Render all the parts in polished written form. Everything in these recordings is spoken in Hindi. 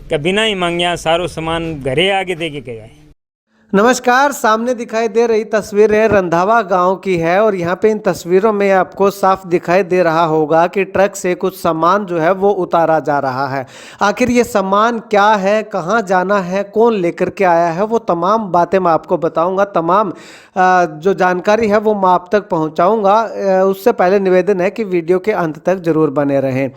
कि बिना ही मांगिया सारो सामान घरे आगे दे के गया है। नमस्कार, सामने दिखाई दे रही तस्वीर है रंधावा गांव की है और यहाँ पे इन तस्वीरों में आपको साफ दिखाई दे रहा होगा कि ट्रक से कुछ सामान जो है वो उतारा जा रहा है। आखिर ये सामान क्या है, कहाँ जाना है, कौन लेकर के आया है, वो तमाम बातें मैं आपको बताऊंगा। तमाम जो जानकारी है वो मैं आप तक पहुँचाऊँगा। उससे पहले निवेदन है कि वीडियो के अंत तक जरूर बने रहें।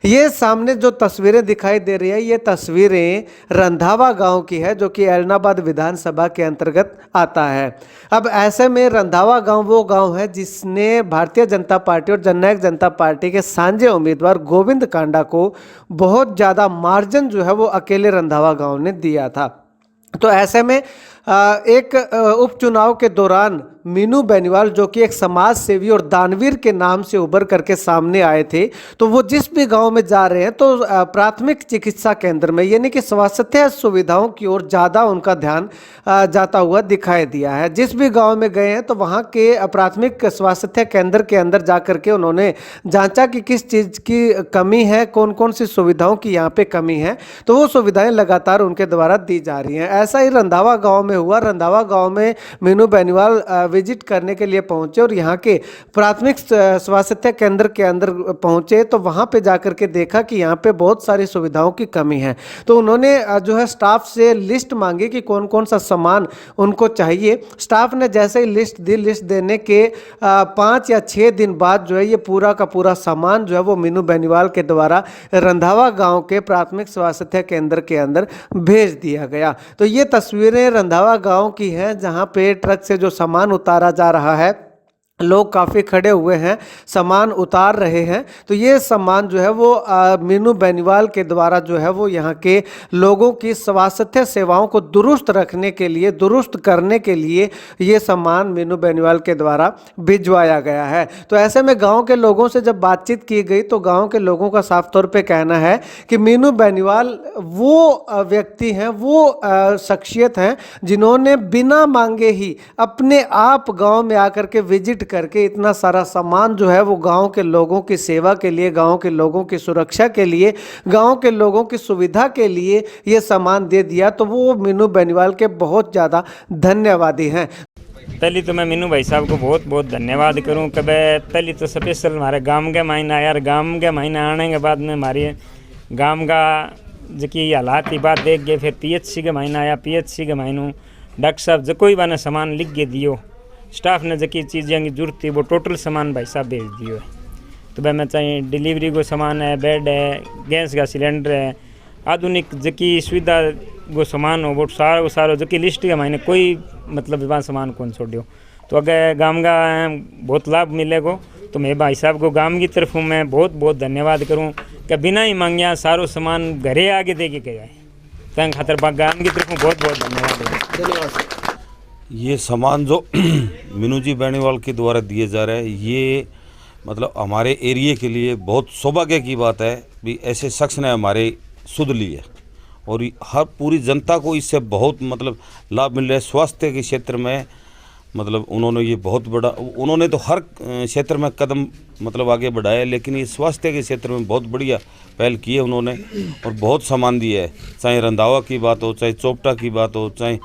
ये सामने जो तस्वीरें दिखाई दे रही है ये तस्वीरें रंधावा गाँव की है, जो कि ऐलनाबाद विधानसभा के अंतर्गत आता है। अब ऐसे में रंधावा गांव वो गांव है जिसने भारतीय जनता पार्टी और जननायक जनता पार्टी के सांझे उम्मीदवार गोविंद कांडा को बहुत ज़्यादा मार्जिन जो है वो अकेले रंधावा गांव ने दिया था। तो ऐसे में एक उपचुनाव के दौरान मीनू बेनीवाल, जो कि एक समाज सेवी और दानवीर के नाम से उभर करके सामने आए थे, तो वो जिस भी गांव में जा रहे हैं तो प्राथमिक चिकित्सा केंद्र में यानी कि स्वास्थ्य सुविधाओं की ओर ज़्यादा उनका ध्यान जाता हुआ दिखाई दिया है। जिस भी गांव में गए हैं तो वहां के प्राथमिक स्वास्थ्य केंद्र के अंदर जा करके उन्होंने जांचा कि किस चीज़ की कमी है, कौन कौन सी सुविधाओं की यहाँ पे कमी है, तो वो सुविधाएँ लगातार उनके द्वारा दी जा रही हैं। ऐसा ही रंधावा गाँव में हुआ। रंधावा गाँव में मीनू बेनीवाल विजिट करने के लिए पहुंचे और यहाँ के प्राथमिक स्वास्थ्य केंद्र के अंदर पहुंचे तो वहाँ पे जाकर के देखा कि यहाँ पे बहुत सारी सुविधाओं की कमी है। तो उन्होंने जो है स्टाफ से लिस्ट मांगी कि कौन कौन सा सामान उनको चाहिए। स्टाफ ने जैसे ही लिस्ट दी, लिस्ट देने के 5 या 6 दिन बाद जो है ये पूरा का पूरा सामान जो है वो मीनू बेनीवाल के द्वारा रंधावा गाँव के प्राथमिक स्वास्थ्य केंद्र के अंदर भेज दिया गया। तो ये तस्वीरें रंधावा गाँव की हैं जहाँ पे ट्रक से जो सामान उतारा जा रहा है, लोग काफ़ी खड़े हुए हैं, सामान उतार रहे हैं। तो ये सामान जो है वो मीनू बेनीवाल के द्वारा जो है वो यहाँ के लोगों की स्वास्थ्य सेवाओं को दुरुस्त रखने के लिए, दुरुस्त करने के लिए ये सामान मीनू बेनीवाल के द्वारा भिजवाया गया है। तो ऐसे में गांव के लोगों से जब बातचीत की गई तो गांव के लोगों का साफ तौर पे कहना है कि मीनू बेनीवाल वो व्यक्ति हैं, वो शख्सियत हैं जिन्होंने बिना मांगे ही अपने आप गाँव में आकर के विजिट करके इतना सारा सामान जो है वो गांव के लोगों की सेवा के लिए, गांव के लोगों की सुरक्षा के लिए, गांव के लोगों की सुविधा के लिए ये सामान दे दिया। तो वो मीनू बेनीवाल के बहुत ज़्यादा धन्यवादी हैं। पहले तो मैं मीनू भाई साहब को बहुत बहुत धन्यवाद करूं। कभी पहले तो स्पेशल हमारे गांव के महीना यार, गांव के महीना आने के बाद में हमारे गांव का जो कि हालात की बात देख गए, फिर PHC के महीना आया। PHC के महीनों डॉक्टर साहब जो कोई बने सामान लिख के दियो, स्टाफ ने जो की चीज़ें की जरूरत थी वो टोटल सामान भाई साहब भेज दियो है। तो भाई मैं चाहिए डिलीवरी को सामान है, बेड है, गैस का सिलेंडर है, आधुनिक जो की सुविधा वो सामान हो वो सारो जो की लिस्ट के मायने कोई मतलब विवाह सामान कौन छोड़ियो। तो अगर गाँव का बहुत लाभ मिलेगा तो मैं भाई साहब को गाँव की तरफ मैं बहुत बहुत धन्यवाद करूँ कि बिना ही मांगिया सारो सामान घरे आगे दे के गया है। तंग खातर गाँव की तरफ बहुत बहुत धन्यवाद। ये सामान जो मीनू जी बेनीवाल के द्वारा दिए जा रहे हैं, ये मतलब हमारे एरिया के लिए बहुत सौभाग्य की बात है भी ऐसे शख्स ने हमारे सुध ली है और हर पूरी जनता को इससे बहुत मतलब लाभ मिल रहा है। स्वास्थ्य के क्षेत्र में मतलब उन्होंने ये बहुत बड़ा, उन्होंने तो हर क्षेत्र में कदम मतलब आगे बढ़ाया, लेकिन ये स्वास्थ्य के क्षेत्र में बहुत बढ़िया पहल की है उन्होंने और बहुत सामान दिया है। चाहे रंधावा की बात हो, चाहे चोपटा की बात हो, चाहे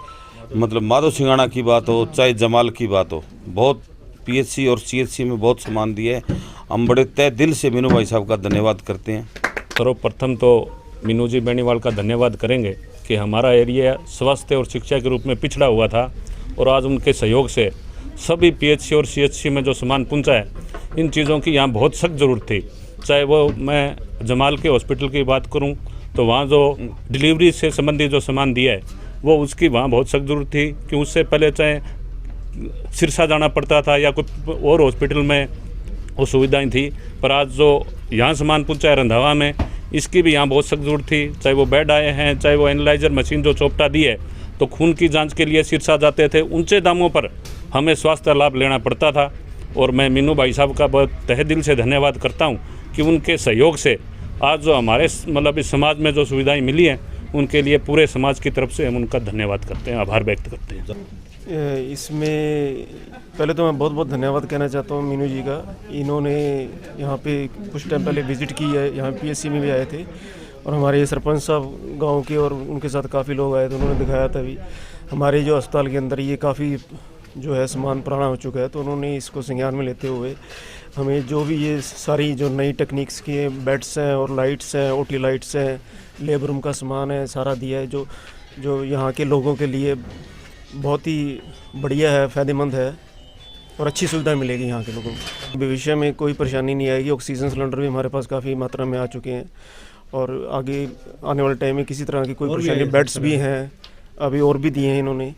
मतलब माधो सिंगाना की बात हो, चाहे जमाल की बात हो, बहुत PHC और CHC में बहुत सामान दिए है। हम बड़े तय दिल से मीनू भाई साहब का धन्यवाद करते हैं। सर्वप्रथम तो मीनू जी बेनीवाल का धन्यवाद करेंगे कि हमारा एरिया स्वास्थ्य और शिक्षा के रूप में पिछड़ा हुआ था और आज उनके सहयोग से सभी PHC और CHC में जो सामान पहुंचा है, इन चीज़ों की यहाँ बहुत सख्त ज़रूरत थी। चाहे वो मैं जमाल के हॉस्पिटल की बात करूँ तो वहाँ जो डिलीवरी से संबंधित जो सामान दिया है वो उसकी वहाँ बहुत सख्त ज़रूरत थी कि उससे पहले चाहे सिरसा जाना पड़ता था या कोई और हॉस्पिटल में वो सुविधाएं थी, पर आज जो यहाँ सामान पहुँचा है रंधावा में, इसकी भी यहाँ बहुत सख्त ज़रूरत थी। चाहे वो बेड आए हैं, चाहे वो एनालाइजर मशीन जो चोपटा दी है, तो खून की जांच के लिए सिरसा जाते थे, ऊंचे दामों पर हमें स्वास्थ्य लाभ लेना पड़ता था। और मैं मीनू भाई साहब का बहुत तहे दिल से धन्यवाद करता हूँ कि उनके सहयोग से आज जो हमारे मतलब इस समाज में जो सुविधाएँ मिली हैं, उनके लिए पूरे समाज की तरफ से हम उनका धन्यवाद करते हैं, आभार व्यक्त करते हैं। इसमें पहले तो मैं बहुत बहुत धन्यवाद कहना चाहता हूँ मीनू जी का। इन्होंने यहाँ पे कुछ टाइम पहले विज़िट की है, यहाँ PHC में भी आए थे और हमारे ये सरपंच साहब गांव के और उनके साथ काफ़ी लोग आए थे, उन्होंने दिखाया था भी हमारे जो अस्पताल के अंदर ये काफ़ी जो है सामान पुराना हो चुका है, तो उन्होंने इसको संज्ञान में लेते हुए हमें जो भी ये सारी जो नई टेक्निक्स की बेड्स हैं और लाइट्स हैं, ओटी लाइट्स हैं, लेबर रूम का सामान है, सारा दिया है जो यहाँ के लोगों के लिए बहुत ही बढ़िया है, फ़ायदेमंद है और अच्छी सुविधा मिलेगी यहाँ के लोगों को। भविष्य में कोई परेशानी नहीं आएगी। ऑक्सीजन सिलेंडर भी हमारे पास काफ़ी मात्रा में आ चुके हैं और आगे आने वाले टाइम में किसी तरह की कोई परेशानी, बेड्स भी हैं अभी और भी दिए हैं इन्होंने।